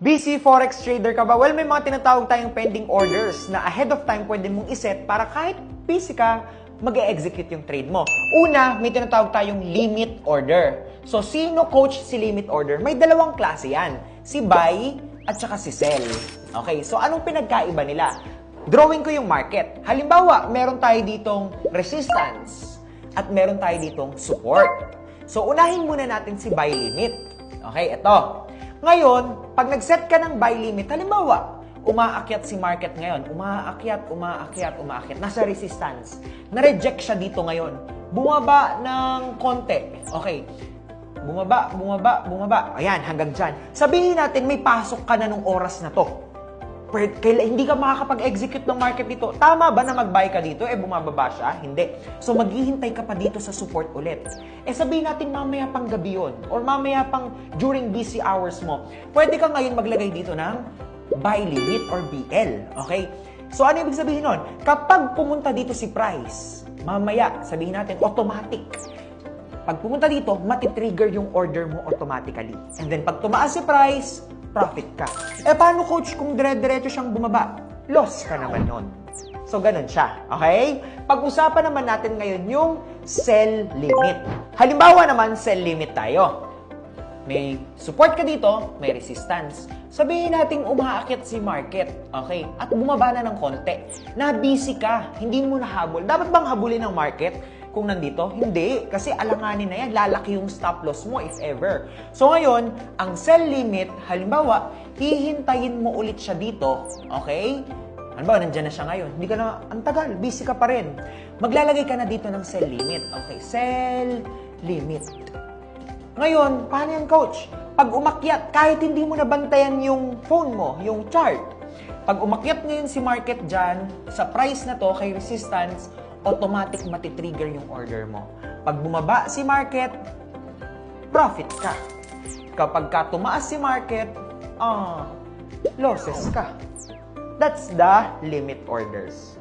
Busy Forex trader ka ba? Well, may mga tinatawag tayong pending orders na ahead of time pwede mong iset para kahit busy ka, mag-e-execute yung trade mo. Una, may tinatawag tayong limit order. So, sino coach si limit order? May dalawang klase yan. Si buy at saka si sell. Okay, so anong pinagkaiba nila? Drawing ko yung market. Halimbawa, meron tayo ditong resistance at meron tayo ditong support. So, unahin muna natin si buy limit. Okay, ito. Ngayon, pag nag-set ka ng buy limit, halimbawa, umaakyat si market ngayon, umaakyat, nasa resistance. Na-reject siya dito ngayon. Bumaba ng konti. Okay. Bumaba. Ayan, hanggang dyan. Sabihin natin, may pasok ka na nung oras na to. Hindi ka makakapag-execute ng market dito. Tama ba na mag-buy ka dito? Bumababa siya? Hindi. So, maghihintay ka pa dito sa support ulit. Sabihin natin mamaya pang gabi yun. Or mamaya pang during busy hours mo. Pwede ka ngayon maglagay dito ng buy limit or BL. Okay? So, ano ibig sabihin nun? Kapag pumunta dito si price, mamaya, sabihin natin, automatic. Pag pumunta dito, matitrigger yung order mo automatically. And then, pag tumaas si price, profit ka. Paano coach kung dire-diretso siyang bumaba? Loss ka naman nun. So, ganun siya. Okay? Pag-usapan naman natin ngayon yung sell limit. Halimbawa naman, sell limit tayo. May support ka dito, may resistance. Sabihin natin umaakyat si market. Okay? At bumaba na ng konti. Na-busy ka. Hindi mo nahabol. Dapat bang habulin ng market? Kung nandito, hindi. Kasi alanganin na yan. Lalaki yung stop loss mo if ever. So ngayon, ang sell limit, halimbawa, hihintayin mo ulit siya dito. Okay? Halimbawa, nandyan na siya ngayon. Hindi ka na, ang tagal, busy ka pa rin. Maglalagay ka na dito ng sell limit. Okay, sell limit. Ngayon, paano yan, coach? Pag umakyat, kahit hindi mo nabantayan yung phone mo, yung chart. Pag umakyat ngayon si market dyan, sa price na to, kay resistance, automatic matitrigger yung order mo. Pag bumaba si market, profit ka. Kapag ka tumaas si market, losses ka. That's the limit orders.